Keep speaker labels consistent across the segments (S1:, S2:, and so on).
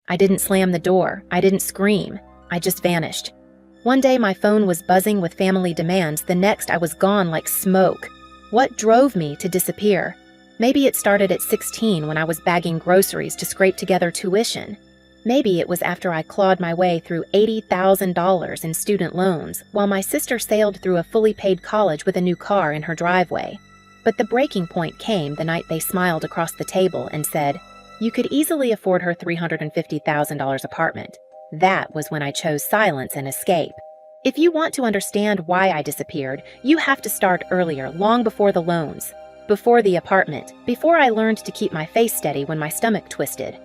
S1: I didn't slam the door. I didn't scream. I just vanished. One day my phone was buzzing with family demands, the next I was gone like smoke. What drove me to disappear? Maybe it started at 16 when I was bagging groceries to scrape together tuition. Maybe it was after I clawed my way through $80,000 in student loans while my sister sailed through a fully paid college with a new car in her driveway. But the breaking point came the night they smiled across the table and said, "You could easily afford her $350,000 apartment." That was when I chose silence and escape. If you want to understand why I disappeared, you have to start earlier, long before the loans, before the apartment, before I learned to keep my face steady when my stomach twisted.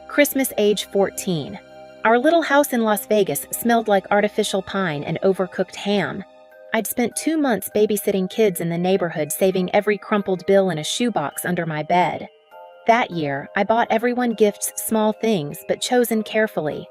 S1: Christmas age 14. Our little house in Las Vegas smelled like artificial pine and overcooked ham. I'd spent 2 months babysitting kids in the neighborhood, saving every crumpled bill in a shoebox under my bed. That year, I bought everyone gifts, small things, but chosen carefully.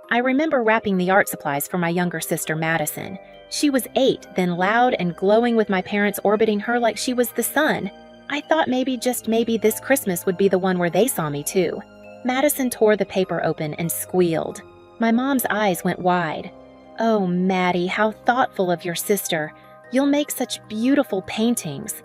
S1: I remember wrapping the art supplies for my younger sister, Madison. She was 8, then loud and glowing with my parents orbiting her like she was the sun. I thought maybe, just maybe, this Christmas would be the one where they saw me too. Madison tore the paper open and squealed. My mom's eyes went wide. "Oh, Maddie, how thoughtful of your sister. You'll make such beautiful paintings."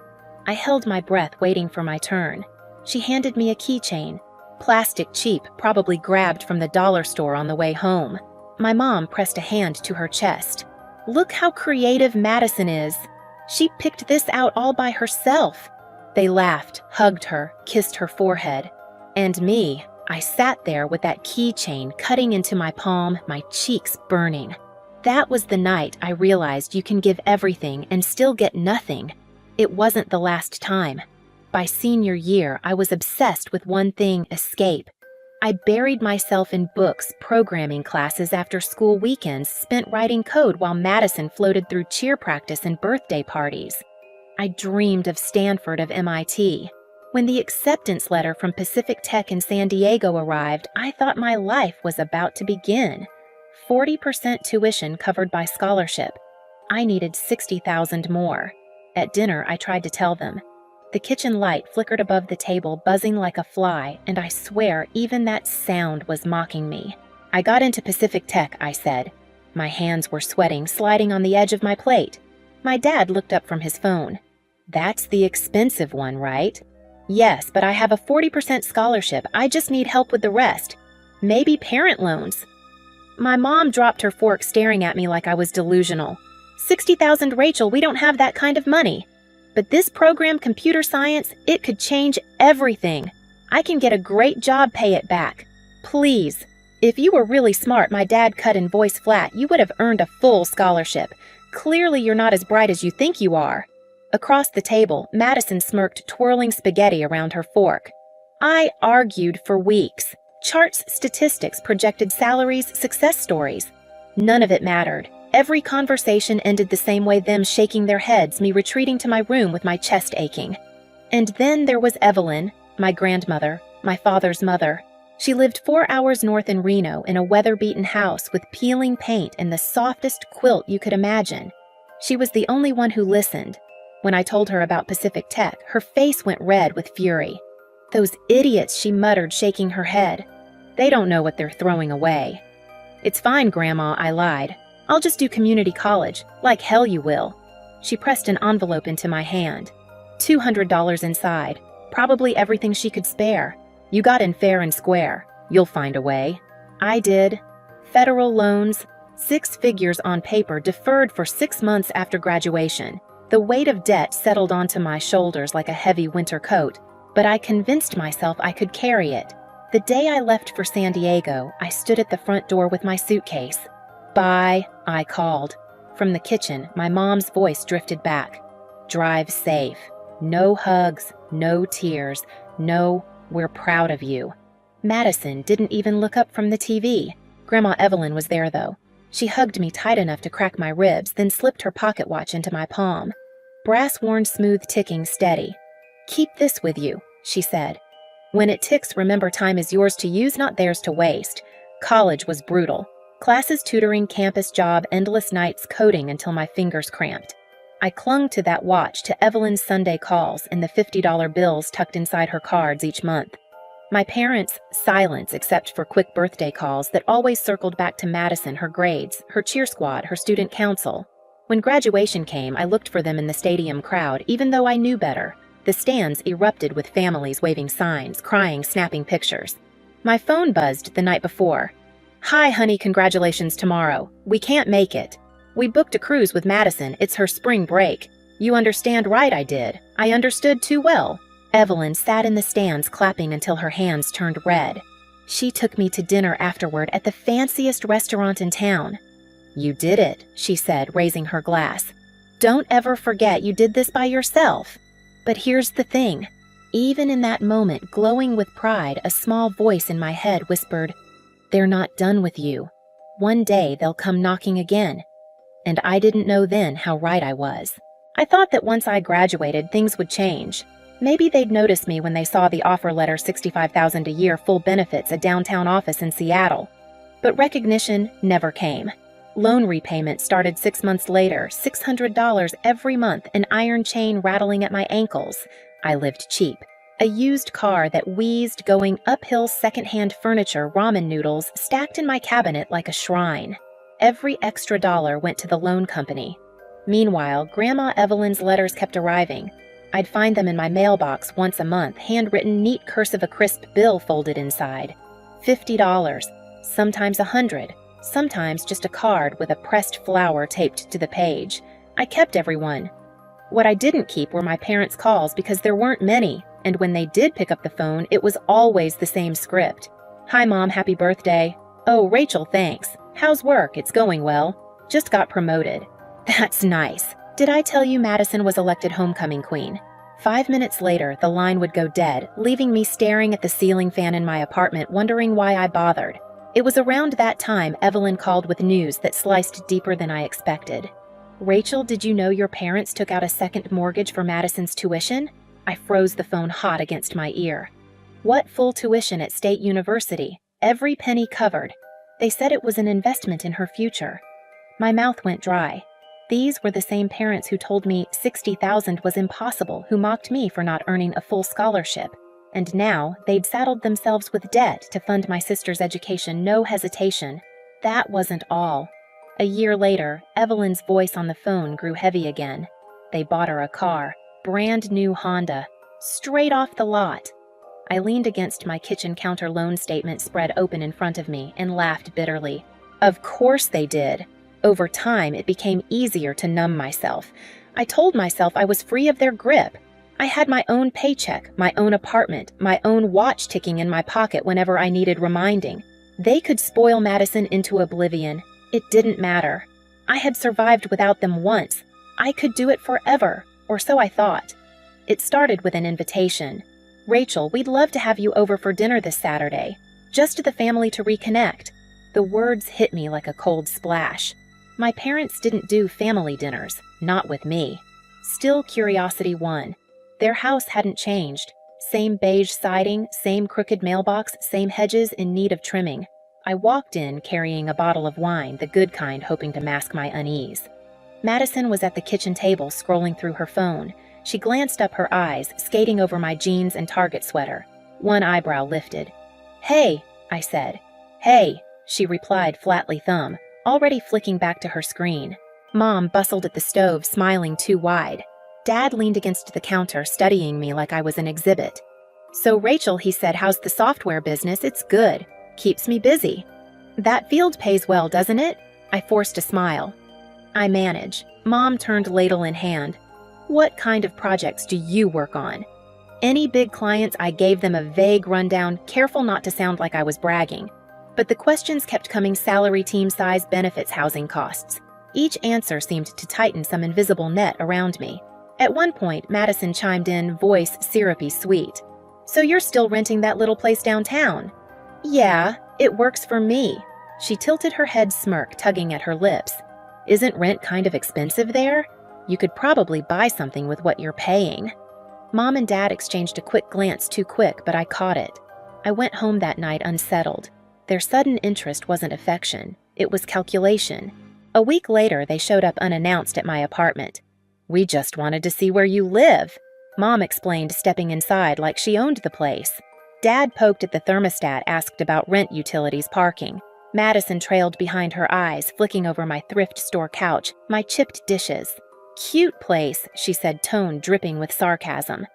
S1: I held my breath, waiting for my turn. She handed me a keychain. Plastic cheap, probably grabbed from the dollar store on the way home. My mom pressed a hand to her chest. "Look how creative Madison is. She picked this out all by herself." They laughed, hugged her, kissed her forehead. And me, I sat there with that keychain cutting into my palm, my cheeks burning. That was the night I realized you can give everything and still get nothing. It wasn't the last time. By senior year, I was obsessed with one thing: escape. I buried myself in books, programming classes after school weekends, spent writing code while Madison floated through cheer practice and birthday parties. I dreamed of Stanford, of MIT. When the acceptance letter from Pacific Tech in San Diego arrived, I thought my life was about to begin. 40% tuition covered by scholarship. I needed $60,000 more. At dinner, I tried to tell them. The kitchen light flickered above the table, buzzing like a fly, and I swear even that sound was mocking me. "I got into Pacific Tech," I said. My hands were sweating, sliding on the edge of my plate. My dad looked up from his phone. "That's the expensive one, right?" "Yes, but I have a 40% scholarship. I just need help with the rest. Maybe parent loans." My mom dropped her fork, staring at me like I was delusional. "$60,000, Rachel, we don't have that kind of money. But this program, computer science, it could change everything. I can get a great job, pay it back. Please." "If you were really smart," my dad cut in, voice flat, "you would have earned a full scholarship. Clearly you're not as bright as you think you are." Across the table, Madison smirked, twirling spaghetti around her fork. I argued for weeks. Charts, statistics, projected salaries, success stories. None of it mattered. Every conversation ended the same way, them shaking their heads, me retreating to my room with my chest aching. And then there was Evelyn, my grandmother, my father's mother. She lived 4 hours north in Reno in a weather-beaten house with peeling paint and the softest quilt you could imagine. She was the only one who listened. When I told her about Pacific Tech, her face went red with fury. "Those idiots," she muttered, shaking her head. "They don't know what they're throwing away." "It's fine, Grandma," I lied. "I'll just do community college. Like hell you will." She pressed an envelope into my hand. $200 inside. Probably everything she could spare. "You got in fair and square. You'll find a way." I did. Federal loans, 6 figures on paper, deferred for 6 months after graduation. The weight of debt settled onto my shoulders like a heavy winter coat, but I convinced myself I could carry it. The day I left for San Diego, I stood at the front door with my suitcase. "Bye," I called. From the kitchen, my mom's voice drifted back. "Drive safe. No hugs, no tears, no, we're proud of you." Madison didn't even look up from the TV. Grandma Evelyn was there, though. She hugged me tight enough to crack my ribs, then slipped her pocket watch into my palm. Brass-worn, smooth ticking, steady. "Keep this with you," she said. "When it ticks, remember time is yours to use, not theirs to waste." College was brutal. Classes, tutoring, campus job, endless nights coding until my fingers cramped. I clung to that watch, to Evelyn's Sunday calls and the $50 bills tucked inside her cards each month. My parents' silence, except for quick birthday calls that always circled back to Madison, her grades, her cheer squad, her student council. When graduation came, I looked for them in the stadium crowd, even though I knew better. The stands erupted with families waving signs, crying, snapping pictures. My phone buzzed the night before. "Hi, honey, congratulations tomorrow. We can't make it. We booked a cruise with Madison. It's her spring break. You understand, right? I did. I understood too well." Evelyn sat in the stands clapping until her hands turned red. She took me to dinner afterward at the fanciest restaurant in town. "You did it," she said, raising her glass. "Don't ever forget you did this by yourself." But here's the thing. Even in that moment, glowing with pride, a small voice in my head whispered, "They're not done with you. One day they'll come knocking again." And I didn't know then how right I was. I thought that once I graduated, things would change. Maybe they'd notice me when they saw the offer letter, $65,000 a year, full benefits, a downtown office in Seattle. But recognition never came. Loan repayment started 6 months later, $600 every month, an iron chain rattling at my ankles. I lived cheap. A used car that wheezed, going uphill, secondhand furniture, ramen noodles, stacked in my cabinet like a shrine. Every extra dollar went to the loan company. Meanwhile, Grandma Evelyn's letters kept arriving. I'd find them in my mailbox once a month, handwritten, neat cursive, a crisp bill folded inside. $50, sometimes $100, sometimes just a card with a pressed flower taped to the page. I kept every one. What I didn't keep were my parents' calls because there weren't many, and when they did pick up the phone, it was always the same script. "Hi, Mom, happy birthday." "Oh, Rachel, thanks. How's work? It's going well. Just got promoted." "That's nice. Did I tell you Madison was elected homecoming queen?" 5 minutes later, the line would go dead, leaving me staring at the ceiling fan in my apartment, wondering why I bothered. It was around that time Evelyn called with news that sliced deeper than I expected. "Rachel, did you know your parents took out a second mortgage for Madison's tuition?" I froze the phone hot against my ear. "What full tuition at State University? Every penny covered. They said it was an investment in her future." My mouth went dry. These were the same parents who told me 60,000 was impossible, who mocked me for not earning a full scholarship. And now they'd saddled themselves with debt to fund my sister's education, no hesitation. That wasn't all. A year later, Evelyn's voice on the phone grew heavy again. They bought her a car, brand new Honda, straight off the lot. I leaned against my kitchen counter, loan statement spread open in front of me, and laughed bitterly. Of course they did. Over time, it became easier to numb myself. I told myself I was free of their grip. I had my own paycheck, my own apartment, my own watch ticking in my pocket whenever I needed reminding. They could spoil Madison into oblivion. It didn't matter. I had survived without them once. I could do it forever, or so I thought. It started with an invitation. "Rachel, we'd love to have you over for dinner this Saturday. Just the family to reconnect." The words hit me like a cold splash. My parents didn't do family dinners, not with me. Still, curiosity won. Their house hadn't changed. Same beige siding, same crooked mailbox, same hedges in need of trimming. I walked in carrying a bottle of wine, the good kind, hoping to mask my unease. Madison was at the kitchen table scrolling through her phone. She glanced up, her eyes skating over my jeans and Target sweater. One eyebrow lifted. "Hey," I said. "Hey," she replied, flatly thumb, already flicking back to her screen. Mom bustled at the stove, smiling too wide. Dad leaned against the counter, studying me like I was an exhibit. "So Rachel," he said, "how's the software business?" "It's good. Keeps me busy." "That field pays well, doesn't it?" I forced a smile. "I manage." Mom turned ladle in hand. "What kind of projects do you work on?" Any big clients, I gave them a vague rundown, careful not to sound like I was bragging. But the questions kept coming: salary, team size, benefits, housing costs. Each answer seemed to tighten some invisible net around me. At one point, Madison chimed in, voice syrupy sweet. "So you're still renting that little place downtown?" "Yeah, it works for me." She tilted her head, smirk tugging at her lips. "Isn't rent kind of expensive there? You could probably buy something with what you're paying." Mom and Dad exchanged a quick glance, too quick, but I caught it. I went home that night unsettled. Their sudden interest wasn't affection, it was calculation. A week later, they showed up unannounced at my apartment. "We just wanted to see where you live," Mom explained, stepping inside like she owned the place. Dad poked at the thermostat, asked about rent, utilities, parking. Madison trailed behind her eyes, flicking over my thrift store couch, my chipped dishes. "Cute place," she said, tone dripping with sarcasm.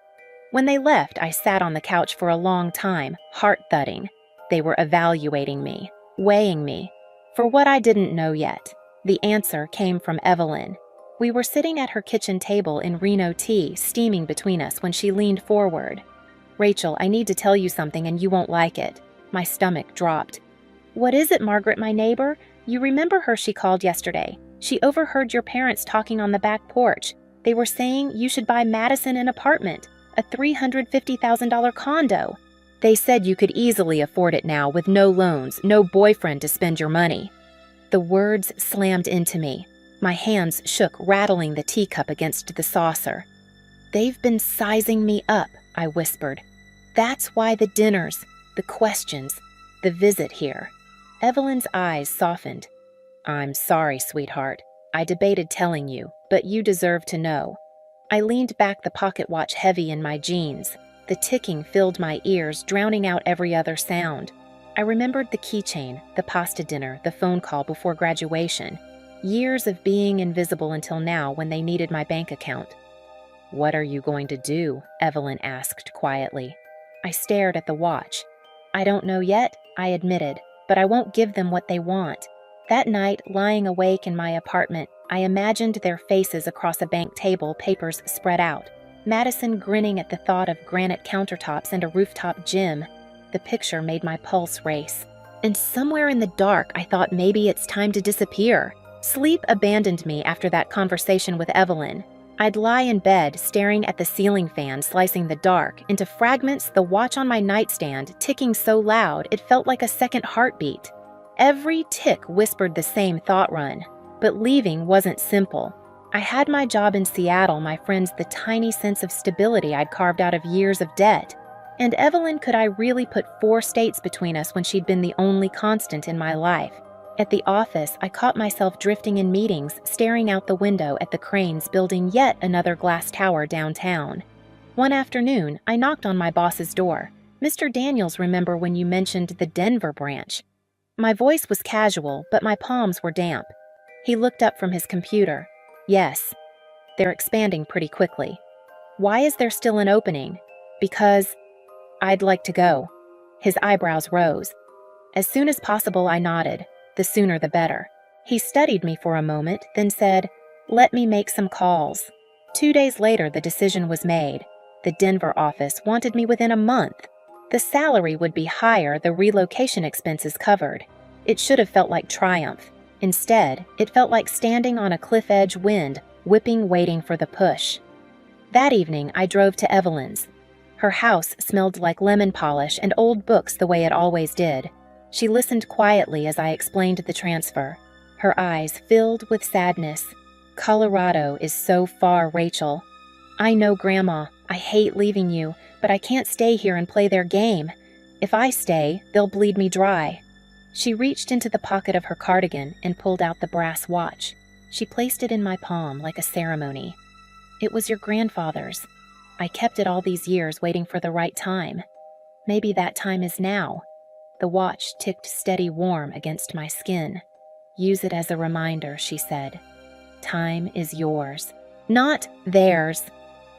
S1: When they left, I sat on the couch for a long time, heart thudding. They were evaluating me, weighing me, for what I didn't know yet. The answer came from Evelyn. We were sitting at her kitchen table in Reno tea, steaming between us, when she leaned forward. "Rachel, I need to tell you something and you won't like it." My stomach dropped. "What is it, Margaret, my neighbor? You remember her she called yesterday. She overheard your parents talking on the back porch. They were saying you should buy Madison an apartment, a $350,000 condo. They said you could easily afford it now with no loans, no boyfriend to spend your money." The words slammed into me. My hands shook, rattling the teacup against the saucer. "They've been sizing me up," I whispered. "That's why the dinners, the questions, the visit here." Evelyn's eyes softened. "I'm sorry, sweetheart. I debated telling you, but you deserve to know." I leaned back, the pocket watch heavy in my jeans. The ticking filled my ears, drowning out every other sound. I remembered the keychain, the pasta dinner, the phone call before graduation. Years of being invisible until now, when they needed my bank account. "What are you going to do?" Evelyn asked quietly. I stared at the watch. "I don't know yet," I admitted, "but I won't give them what they want." That night, lying awake in my apartment, I imagined their faces across a bank table, papers spread out. Madison grinning at the thought of granite countertops and a rooftop gym. The picture made my pulse race. And somewhere in the dark, I thought maybe it's time to disappear. Sleep abandoned me after that conversation with Evelyn. I'd lie in bed, staring at the ceiling fan slicing the dark into fragments, the watch on my nightstand ticking so loud it felt like a second heartbeat. Every tick whispered the same thought run. But leaving wasn't simple. I had my job in Seattle, my friends, the tiny sense of stability I'd carved out of years of debt. And Evelyn, could I really put 4 states between us when she'd been the only constant in my life? At the office, I caught myself drifting in meetings, staring out the window at the cranes building yet another glass tower downtown. One afternoon, I knocked on my boss's door. "Mr. Daniels, remember when you mentioned the Denver branch?" My voice was casual, but my palms were damp. He looked up from his computer. "Yes. They're expanding pretty quickly." "Why is there still an opening?" "Because I'd like to go." His eyebrows rose. As soon as possible, I nodded. The sooner the better. He studied me for a moment, then said, "Let me make some calls." 2 days later, the decision was made. The Denver office wanted me within a month. The salary would be higher, the relocation expenses covered. It should have felt like triumph. Instead, it felt like standing on a cliff edge, wind whipping, waiting for the push. That evening, I drove to Evelyn's. Her house smelled like lemon polish and old books the way it always did. She listened quietly as I explained the transfer. Her eyes filled with sadness. "Colorado is so far, Rachel." "I know, Grandma. I hate leaving you, but I can't stay here and play their game. If I stay, they'll bleed me dry." She reached into the pocket of her cardigan and pulled out the brass watch. She placed it in my palm like a ceremony. "It was your grandfather's. I kept it all these years, waiting for the right time. Maybe that time is now." The watch ticked steady warm against my skin. "Use it as a reminder," she said. "Time is yours, not theirs."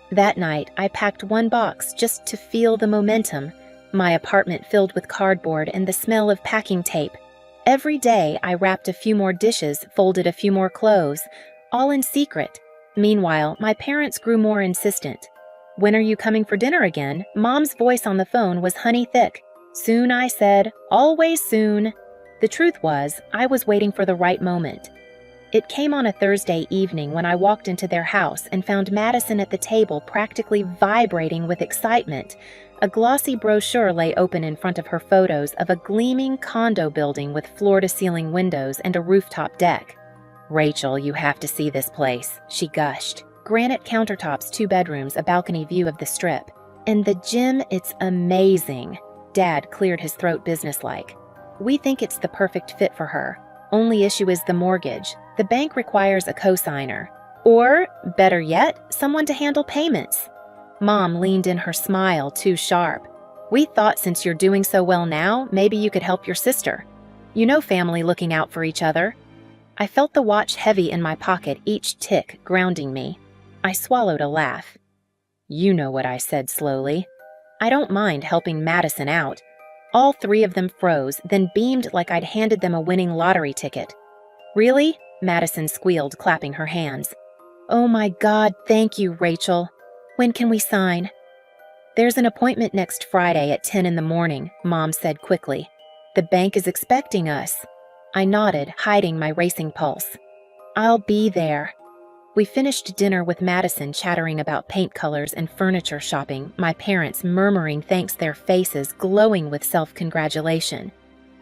S1: That night, I packed 1 box just to feel the momentum. My apartment filled with cardboard and the smell of packing tape. Every day, I wrapped a few more dishes, folded a few more clothes, all in secret. Meanwhile, my parents grew more insistent. "When are you coming for dinner again?" Mom's voice on the phone was honey thick. "Soon," I said. "Always soon." The truth was, I was waiting for the right moment. It came on a Thursday evening when I walked into their house and found Madison at the table, practically vibrating with excitement. A glossy brochure lay open in front of her, photos of a gleaming condo building with floor-to-ceiling windows and a rooftop deck. "Rachel, you have to see this place," she gushed. Granite countertops, 2 bedrooms, a balcony view of the Strip. "And the gym, it's amazing." Dad cleared his throat businesslike. "We think it's the perfect fit for her. Only issue is the mortgage. The bank requires a co-signer. Or, better yet, someone to handle payments." Mom leaned in, her smile too sharp. We thought since you're doing so well now, maybe you could help your sister. You know, family looking out for each other." I felt the watch heavy in my pocket, each tick grounding me. I swallowed a laugh. "You know what I said," slowly. "I don't mind helping Madison out." All three of them froze, then beamed like I'd handed them a winning lottery ticket. "Really?" Madison squealed, clapping her hands. "Oh my God, thank you, Rachel. When can we sign?" "There's an appointment next Friday at 10 in the morning," Mom said quickly. "The bank is expecting us." I nodded, hiding my racing pulse. "I'll be there." We finished dinner with Madison chattering about paint colors and furniture shopping, my parents murmuring thanks, their faces glowing with self-congratulation.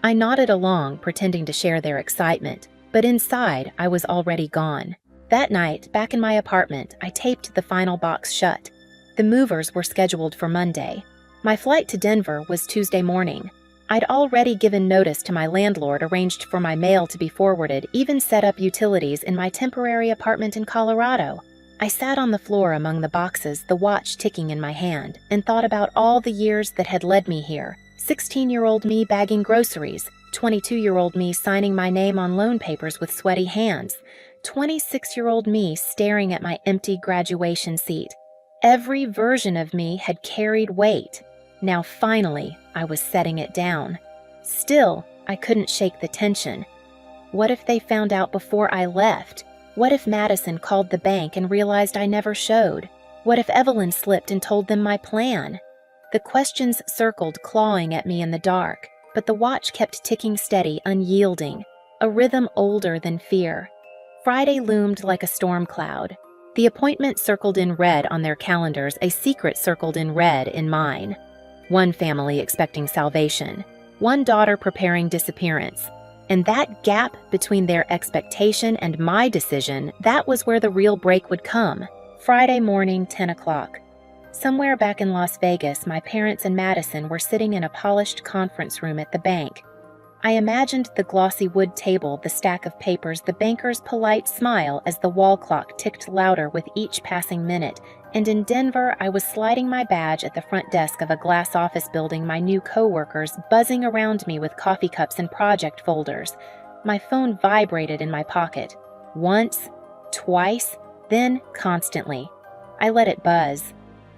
S1: I nodded along, pretending to share their excitement, but inside I was already gone. That night, back in my apartment, I taped the final box shut. The movers were scheduled for Monday. My flight to Denver was Tuesday morning. I'd already given notice to my landlord, arranged for my mail to be forwarded, even set up utilities in my temporary apartment in Colorado. I sat on the floor among the boxes, the watch ticking in my hand, and thought about all the years that had led me here. 16-year-old me bagging groceries, 22-year-old me signing my name on loan papers with sweaty hands, 26-year-old me staring at my empty graduation seat. Every version of me had carried weight. Now finally, I was setting it down. Still, I couldn't shake the tension. What if they found out before I left? What if Madison called the bank and realized I never showed? What if Evelyn slipped and told them my plan? The questions circled, clawing at me in the dark, but the watch kept ticking steady, unyielding, a rhythm older than fear. Friday loomed like a storm cloud. The appointment circled in red on their calendars, a secret circled in red in mine. One family expecting salvation, one daughter preparing disappearance. And that gap between their expectation and my decision, that was where the real break would come. Friday morning, 10 o'clock. Somewhere back in Las Vegas, my parents and Madison were sitting in a polished conference room at the bank. I imagined the glossy wood table, the stack of papers, the banker's polite smile as the wall clock ticked louder with each passing minute, and in Denver, I was sliding my badge at the front desk of a glass office building, my new coworkers buzzing around me with coffee cups and project folders. My phone vibrated in my pocket. Once, twice, then constantly. I let it buzz.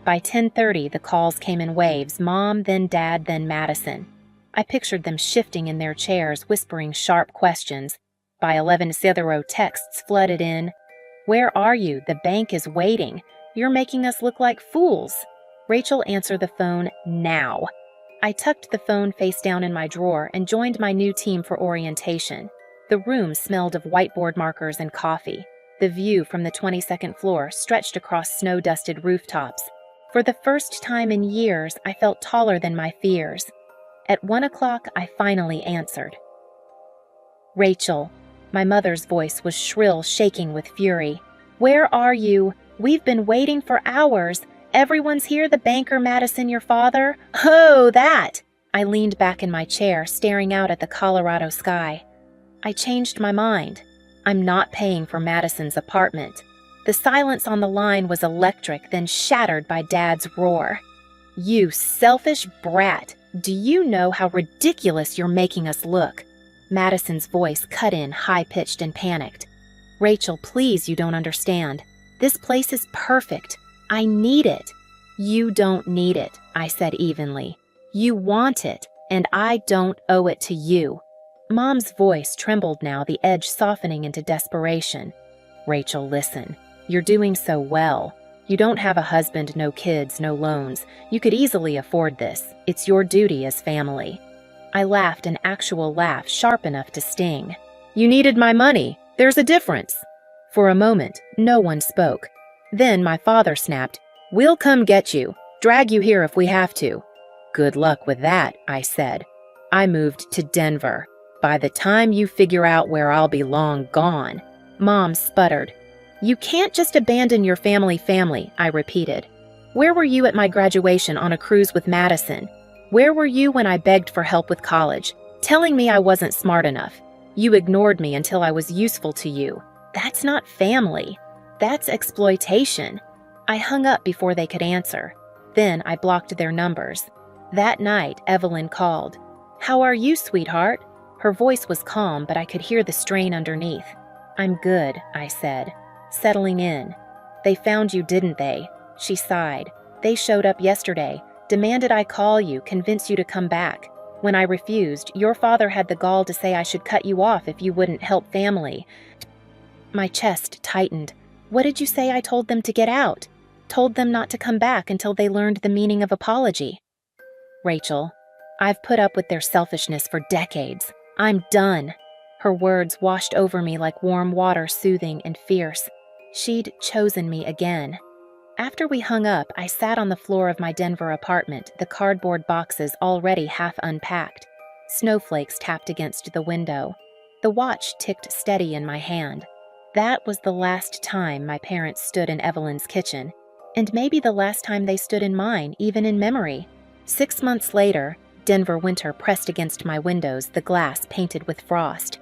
S1: By 10:30, the calls came in waves, Mom, then Dad, then Madison. I pictured them shifting in their chairs, whispering sharp questions. By 11:00, texts flooded in. "Where are you? The bank is waiting. You're making us look like fools." "Rachel, answer the phone now." I tucked the phone face down in my drawer and joined my new team for orientation. The room smelled of whiteboard markers and coffee. The view from the 22nd floor stretched across snow-dusted rooftops. For the first time in years, I felt taller than my fears. At 1 o'clock, I finally answered. "Rachel." My mother's voice was shrill, shaking with fury. "Where are you? We've been waiting for hours. Everyone's here, the banker, Madison, your father." "Oh, that!" I leaned back in my chair, staring out at the Colorado sky. I changed my mind. I'm not paying for Madison's apartment. The silence on the line was electric, then shattered by Dad's roar. "You selfish brat! Do you know how ridiculous you're making us look?" Madison's voice cut in, high-pitched and panicked. "Rachel, please, you don't understand. This place is perfect. I need it." "You don't need it," I said evenly. "You want it, and I don't owe it to you." Mom's voice trembled now, the edge softening into desperation. "Rachel, listen. You're doing so well. You don't have a husband, no kids, no loans. You could easily afford this. It's your duty as family." I laughed, an actual laugh, sharp enough to sting. "You needed my money. There's a difference." For a moment, no one spoke. Then my father snapped, "We'll come get you. Drag you here if we have to." "Good luck with that," I said. "I moved to Denver. By the time you figure out where I'll be long gone." Mom sputtered. "You can't just abandon your family, I repeated. "Where were you at my graduation on a cruise with Madison? Where were you when I begged for help with college, telling me I wasn't smart enough? You ignored me until I was useful to you. That's not family. That's exploitation." I hung up before they could answer. Then I blocked their numbers. That night, Evelyn called. "How are you, sweetheart?" Her voice was calm, but I could hear the strain underneath. "I'm good," I said, settling in. "They found you, didn't they?" She sighed. "They showed up yesterday, demanded I call you, convince you to come back. When I refused, your father had the gall to say I should cut you off if you wouldn't help family." My chest tightened. "What did you say I told them to get out?" "Told them not to come back until they learned the meaning of apology." "Rachel, I've put up with their selfishness for decades. I'm done." Her words washed over me like warm water, soothing and fierce. She'd chosen me again. After we hung up, I sat on the floor of my Denver apartment, the cardboard boxes already half unpacked. Snowflakes tapped against the window. The watch ticked steady in my hand. That was the last time my parents stood in Evelyn's kitchen, and maybe the last time they stood in mine, even in memory. 6 months later, Denver winter pressed against my windows, the glass painted with frost.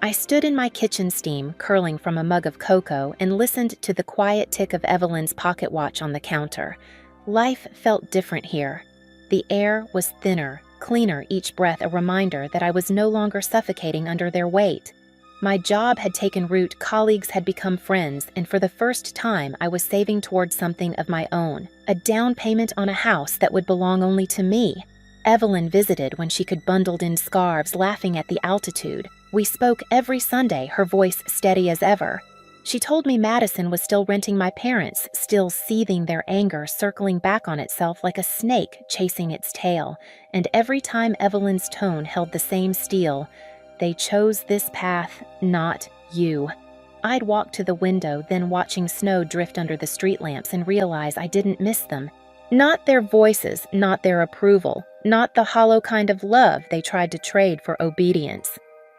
S1: I stood in my kitchen steam, curling from a mug of cocoa, and listened to the quiet tick of Evelyn's pocket watch on the counter. Life felt different here. The air was thinner, cleaner, each breath a reminder that I was no longer suffocating under their weight. My job had taken root, colleagues had become friends, and for the first time I was saving towards something of my own, a down payment on a house that would belong only to me. Evelyn visited when she could bundled in scarves, laughing at the altitude. We spoke every Sunday, her voice steady as ever. She told me Madison was still renting my parents, still seething their anger, circling back on itself like a snake chasing its tail. And every time Evelyn's tone held the same steel, "They chose this path, not you." I'd walk to the window, then watching snow drift under the street lamps and realize I didn't miss them. Not their voices, not their approval, not the hollow kind of love they tried to trade for obedience.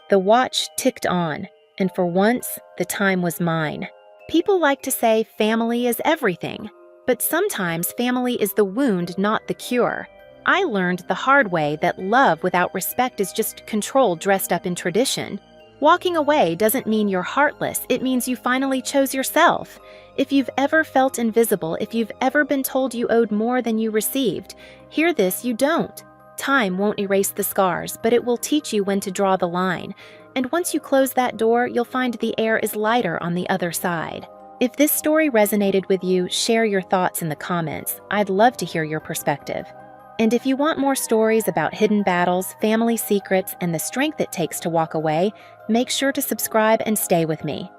S1: The watch ticked on, and for once, the time was mine. People like to say family is everything, but sometimes family is the wound, not the cure. I learned the hard way that love without respect is just control dressed up in tradition. Walking away doesn't mean you're heartless, it means you finally chose yourself. If you've ever felt invisible, if you've ever been told you owed more than you received, hear this, you don't. Time won't erase the scars, but it will teach you when to draw the line. And once you close that door, you'll find the air is lighter on the other side. If this story resonated with you, share your thoughts in the comments. I'd love to hear your perspective. And if you want more stories about hidden battles, family secrets, and the strength it takes to walk away, make sure to subscribe and stay with me.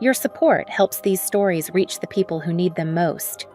S1: Your support helps these stories reach the people who need them most.